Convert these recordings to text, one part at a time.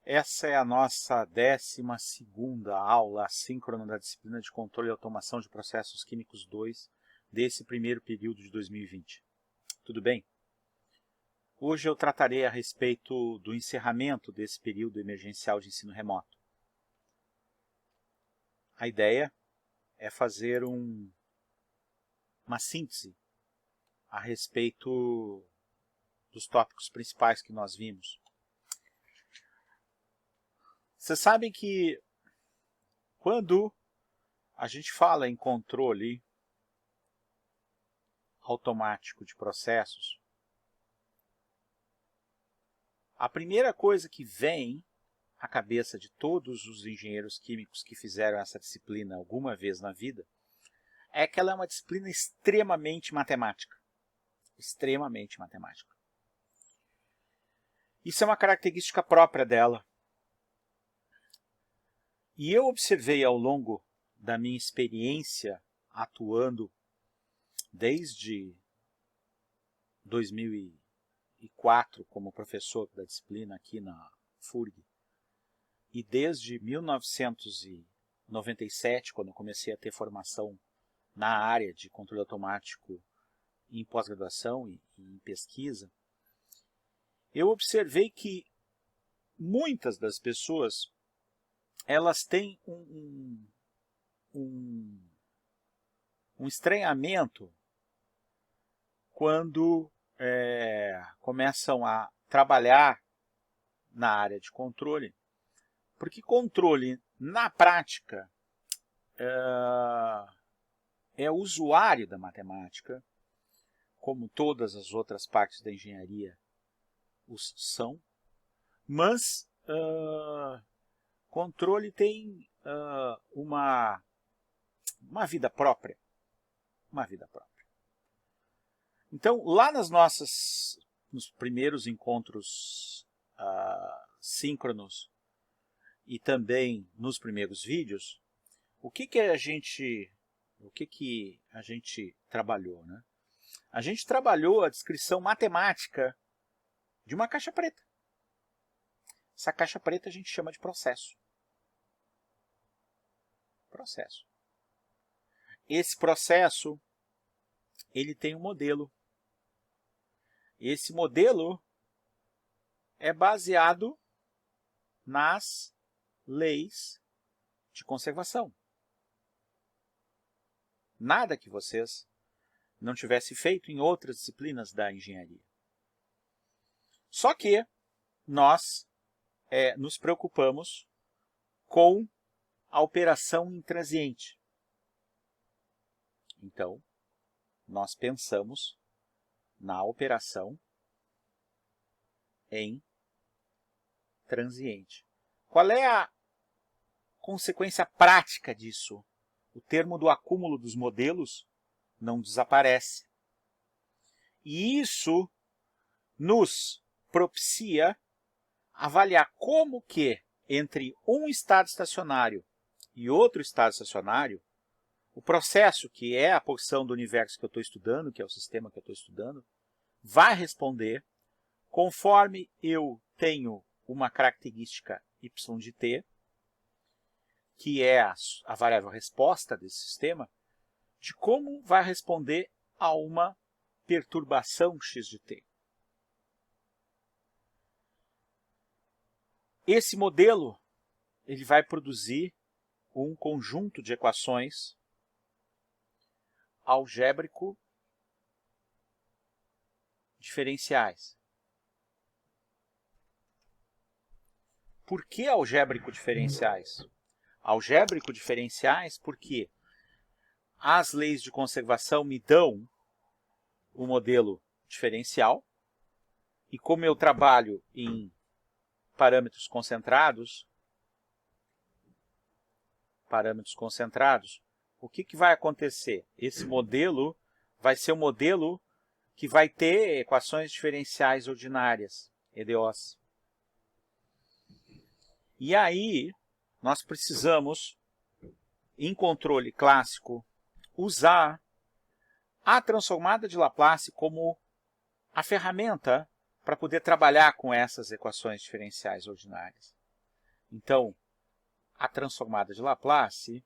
Essa é a nossa 12ª aula assíncrona da disciplina de Controle e Automação de Processos Químicos 2, desse primeiro período de 2020. Tudo bem? Hoje eu tratarei a respeito do encerramento desse período emergencial de ensino remoto. A ideia é fazer uma síntese a respeito dos tópicos principais que nós vimos. Vocês sabem que quando a gente fala em controle automático de processos, a primeira coisa que vem à cabeça de todos os engenheiros químicos que fizeram essa disciplina alguma vez na vida é que ela é uma disciplina extremamente matemática. Extremamente matemática. Isso é uma característica própria dela. E eu observei ao longo da minha experiência atuando desde 2004 como professor da disciplina aqui na FURG e desde 1997, quando eu comecei a ter formação na área de controle automático em pós-graduação e em pesquisa, eu observei que muitas das pessoas elas têm um estranhamento quando começam a trabalhar na área de controle, porque controle, na prática, é usuário da matemática, como todas as outras partes da engenharia os são, mas controle tem uma vida própria. Uma vida própria. Então, lá nos primeiros encontros síncronos e também nos primeiros vídeos, o que a gente trabalhou, né? A gente trabalhou a descrição matemática de uma caixa preta. Essa caixa preta a gente chama de processo. Processo. Esse processo, ele tem um modelo. Esse modelo é baseado nas leis de conservação. Nada que vocês não tivessem feito em outras disciplinas da engenharia. Só que nós nos preocupamos com a operação intransiente. Então, nós pensamos na operação em transiente. Qual é a consequência prática disso? O termo do acúmulo dos modelos não desaparece. E isso nos propicia avaliar como que, entre um estado estacionário e outro estado estacionário, o processo, que é a porção do universo que eu estou estudando, que é o sistema que eu estou estudando, vai responder conforme eu tenho uma característica y de t, que é a variável resposta desse sistema, de como vai responder a uma perturbação x de t. Esse modelo ele vai produzir um conjunto de equações algébrico diferenciais. Por que algébrico diferenciais? Algébrico diferenciais porque as leis de conservação me dão o modelo diferencial e como eu trabalho em parâmetros concentrados, o que vai acontecer? Esse modelo vai ser um modelo que vai ter equações diferenciais ordinárias, EDOs. E aí, nós precisamos, em controle clássico, usar a transformada de Laplace como a ferramenta para poder trabalhar com essas equações diferenciais ordinárias. Então, a transformada de Laplace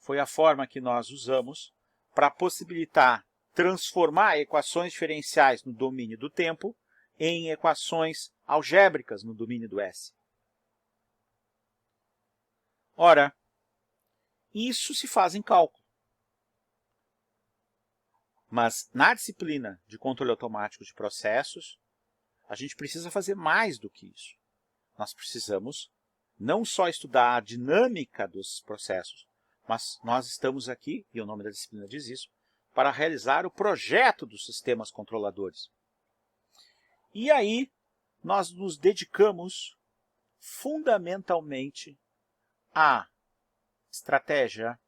foi a forma que nós usamos para possibilitar transformar equações diferenciais no domínio do tempo em equações algébricas no domínio do S. Ora, isso se faz em cálculo. Mas na disciplina de controle automático de processos, a gente precisa fazer mais do que isso. Nós precisamos não só estudar a dinâmica dos processos, mas nós estamos aqui, e o nome da disciplina diz isso, para realizar o projeto dos sistemas controladores. E aí, nós nos dedicamos fundamentalmente à estratégia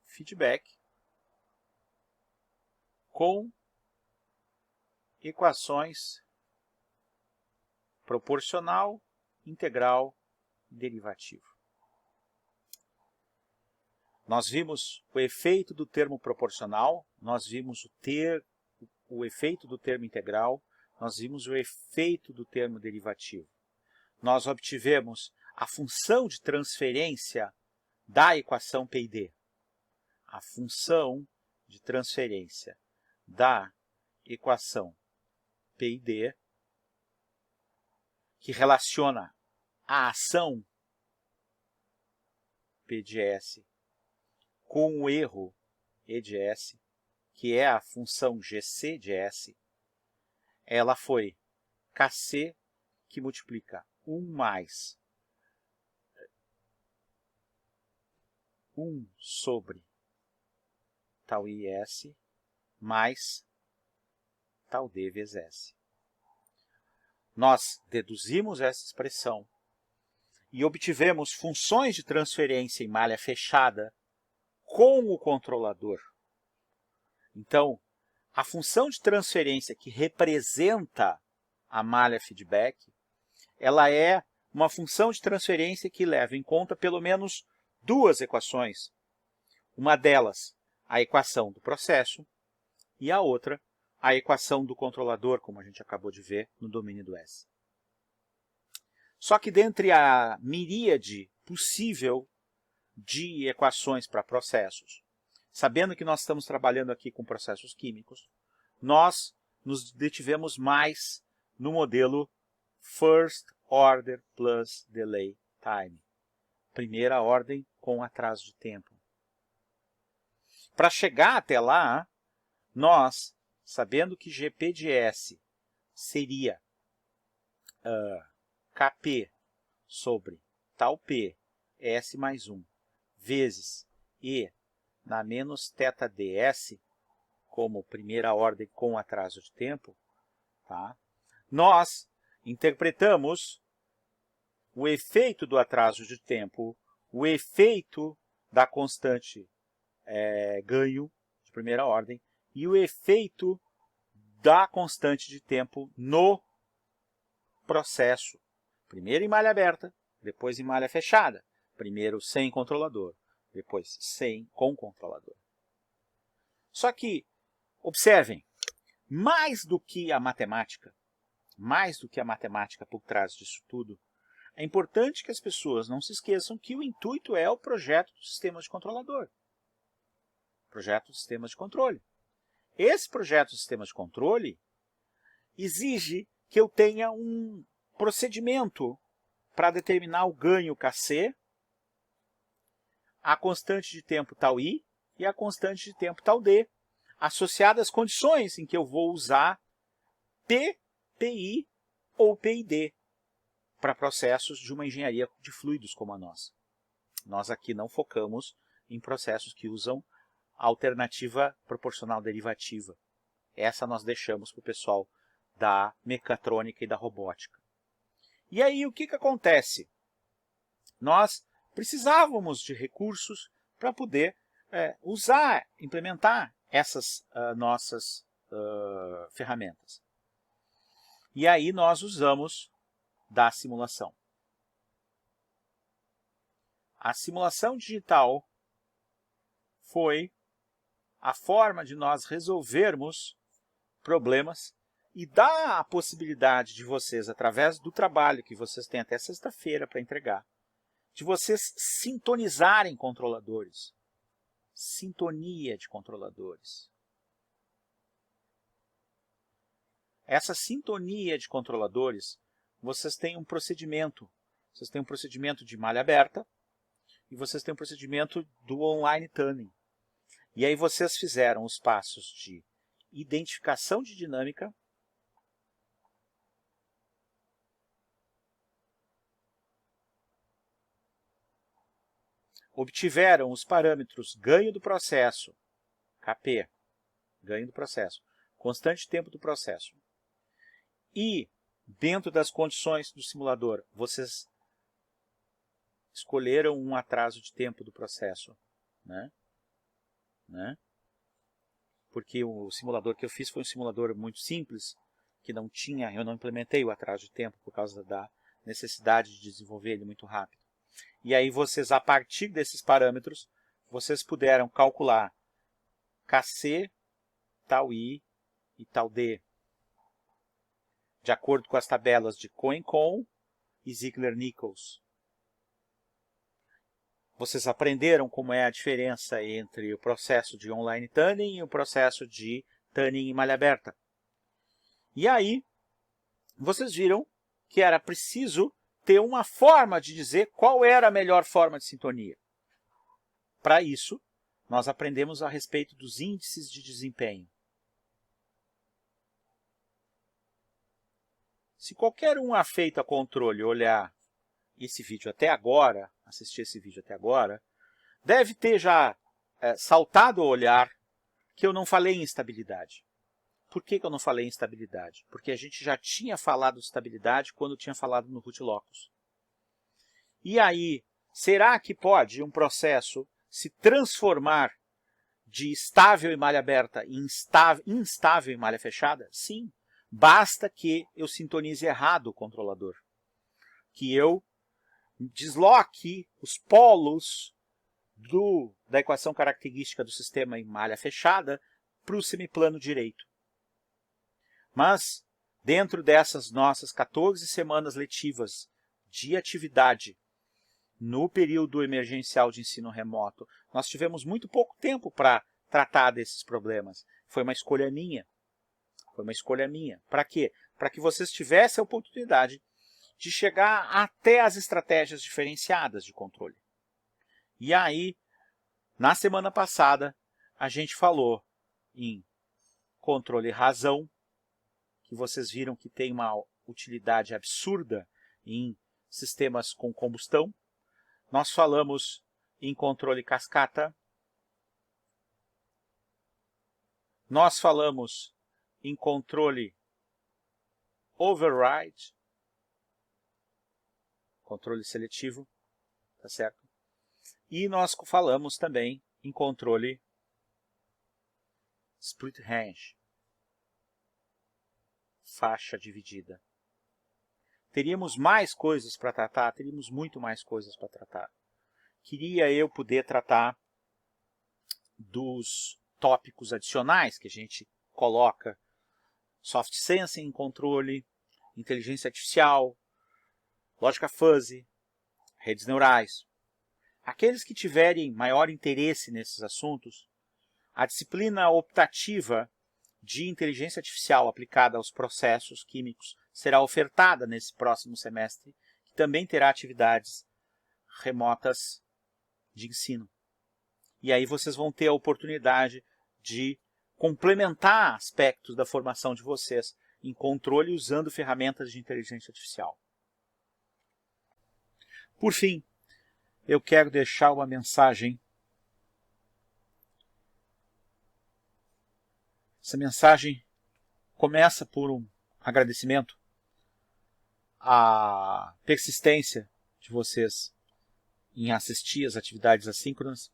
feedback com equações proporcional, integral e derivativo. Nós vimos o efeito do termo proporcional, nós vimos o efeito do termo integral, nós vimos o efeito do termo derivativo. Nós obtivemos a função de transferência da equação P e D. A função de transferência da equação P e D, que relaciona a ação P de S com o erro E de S, que é a função GC de S, ela foi Kc, que multiplica 1 mais 1 sobre tau IS mais tau D vezes S. Nós deduzimos essa expressão e obtivemos funções de transferência em malha fechada com o controlador. Então, a função de transferência que representa a malha feedback, ela é uma função de transferência que leva em conta pelo menos duas equações. Uma delas, a equação do processo, e a outra, a equação do controlador, como a gente acabou de ver no domínio do S. Só que dentre a miríade possível de equações para processos, sabendo que nós estamos trabalhando aqui com processos químicos, nós nos detivemos mais no modelo First Order plus Delay Time. Primeira ordem com atraso de tempo. Para chegar até lá, nós, sabendo que GP de S seria Kp sobre tau P, S mais 1, vezes E na menos θ ds, como primeira ordem com atraso de tempo, tá? Nós interpretamos o efeito do atraso de tempo, o efeito da constante ganho de primeira ordem e o efeito da constante de tempo no processo. Primeiro em malha aberta, depois em malha fechada. Primeiro sem controlador, depois com controlador. Só que, observem, mais do que a matemática por trás disso tudo, é importante que as pessoas não se esqueçam que o intuito é o projeto do sistema de controlador. Projeto do sistema de controle. Esse projeto do sistema de controle exige que eu tenha um procedimento para determinar o ganho Kc, a constante de tempo tau I e a constante de tempo tau D, associadas às condições em que eu vou usar P, PI ou PID para processos de uma engenharia de fluidos como a nossa. Nós aqui não focamos em processos que usam a alternativa proporcional derivativa. Essa nós deixamos para o pessoal da mecatrônica e da robótica. E aí, o que acontece? Nós precisávamos de recursos para poder implementar essas nossas ferramentas. E aí nós usamos da simulação. A simulação digital foi a forma de nós resolvermos problemas e dá a possibilidade de vocês, através do trabalho que vocês têm até sexta-feira para entregar, de vocês sintonizarem controladores. Sintonia de controladores. Essa sintonia de controladores, vocês têm um procedimento. Vocês têm um procedimento de malha aberta e vocês têm um procedimento do online tuning. E aí vocês fizeram os passos de identificação de dinâmica, obtiveram os parâmetros ganho do processo, KP, ganho do processo, constante de tempo do processo. E, dentro das condições do simulador, vocês escolheram um atraso de tempo do processo, né? Porque o simulador que eu fiz foi um simulador muito simples, que não tinha, eu não implementei o atraso de tempo por causa da necessidade de desenvolver ele muito rápido. E aí vocês, a partir desses parâmetros, vocês puderam calcular KC, tal I e tal D, de acordo com as tabelas de Cohen-Cohn e Ziegler-Nichols. Vocês aprenderam como é a diferença entre o processo de online tuning e o processo de tuning em malha aberta. E aí, vocês viram que era preciso ter uma forma de dizer qual era a melhor forma de sintonia. Para isso, nós aprendemos a respeito dos índices de desempenho. Se qualquer um afeito a controle olhar esse vídeo até agora, assistir esse vídeo até agora, deve ter já saltado ao olhar que eu não falei em estabilidade. Por que eu não falei em estabilidade? Porque a gente já tinha falado de estabilidade quando tinha falado no root locus. E aí, será que pode um processo se transformar de estável em malha aberta em instável em malha fechada? Sim. Basta que eu sintonize errado o controlador. Que eu desloque os polos da equação característica do sistema em malha fechada para o semiplano direito. Mas, dentro dessas nossas 14 semanas letivas de atividade no período emergencial de ensino remoto, nós tivemos muito pouco tempo para tratar desses problemas. Foi uma escolha minha. Foi uma escolha minha. Para quê? Para que vocês tivessem a oportunidade de chegar até as estratégias diferenciadas de controle. E aí, na semana passada, a gente falou em controle razão, que vocês viram que tem uma utilidade absurda em sistemas com combustão. Nós falamos em controle cascata. Nós falamos em controle override, controle seletivo, tá certo? E nós falamos também em controle split range, faixa dividida. Teríamos mais coisas para tratar, teríamos muito mais coisas para tratar. Queria eu poder tratar dos tópicos adicionais que a gente coloca: soft sensing em controle, inteligência artificial, lógica fuzzy, redes neurais. Aqueles que tiverem maior interesse nesses assuntos, a disciplina optativa de inteligência artificial aplicada aos processos químicos será ofertada nesse próximo semestre, que também terá atividades remotas de ensino. E aí vocês vão ter a oportunidade de complementar aspectos da formação de vocês em controle usando ferramentas de inteligência artificial. Por fim, eu quero deixar uma mensagem. Essa mensagem começa por um agradecimento à persistência de vocês em assistir às atividades assíncronas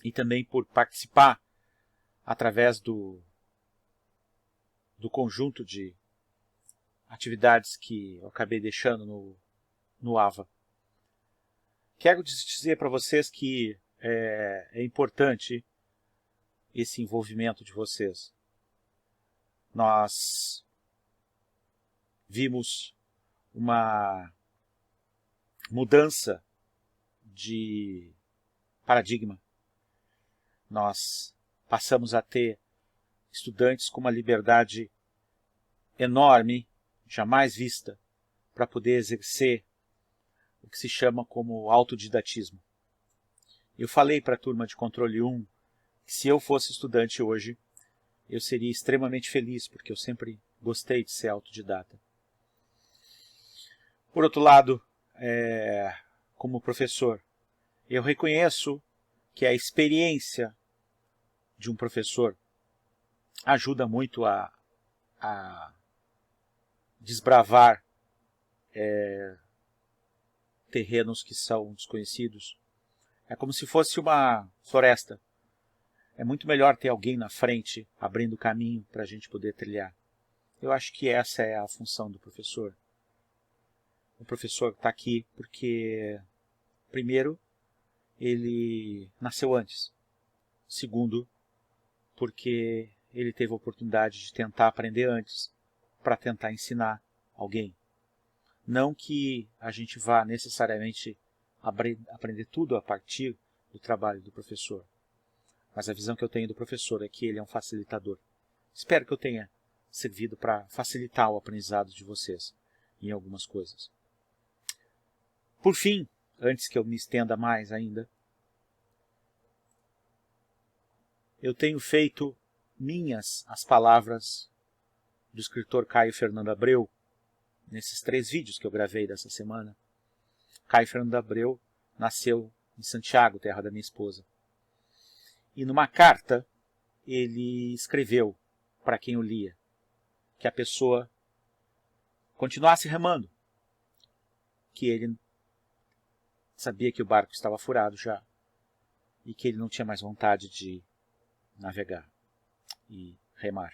e também por participar através do conjunto de atividades que eu acabei deixando no AVA. Quero dizer para vocês que é importante esse envolvimento de vocês. Nós vimos uma mudança de paradigma. Nós passamos a ter estudantes com uma liberdade enorme, jamais vista, para poder exercer o que se chama como autodidatismo. Eu falei para a turma de Controle 1 que se eu fosse estudante hoje, eu seria extremamente feliz, porque eu sempre gostei de ser autodidata. Por outro lado, como professor, eu reconheço que a experiência de um professor ajuda muito a desbravar terrenos que são desconhecidos. É como se fosse uma floresta. É muito melhor ter alguém na frente abrindo caminho para a gente poder trilhar. Eu acho que essa é a função do professor. O professor está aqui porque, primeiro, ele nasceu antes. Segundo, porque ele teve a oportunidade de tentar aprender antes para tentar ensinar alguém. Não que a gente vá necessariamente aprender tudo a partir do trabalho do professor. Mas a visão que eu tenho do professor é que ele é um facilitador. Espero que eu tenha servido para facilitar o aprendizado de vocês em algumas coisas. Por fim, antes que eu me estenda mais ainda, eu tenho feito minhas as palavras do escritor Caio Fernando Abreu, nesses 3 vídeos que eu gravei dessa semana. Caio Fernando Abreu nasceu em Santiago, terra da minha esposa. E numa carta, ele escreveu para quem o lia, que a pessoa continuasse remando, que ele sabia que o barco estava furado já, e que ele não tinha mais vontade de navegar e remar.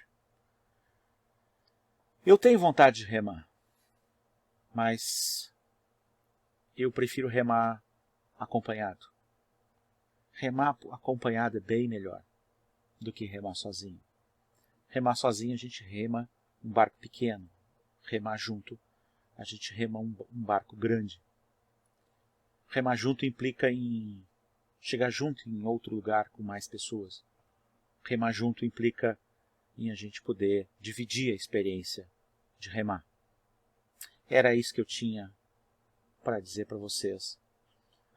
Eu tenho vontade de remar, mas eu prefiro remar acompanhado. Remar acompanhado é bem melhor do que remar sozinho. Remar sozinho a gente rema um barco pequeno. Remar junto a gente rema um barco grande. Remar junto implica em chegar junto em outro lugar com mais pessoas. Remar junto implica em a gente poder dividir a experiência de remar. Era isso que eu tinha para dizer para vocês.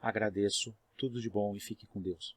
Agradeço, tudo de bom e fique com Deus.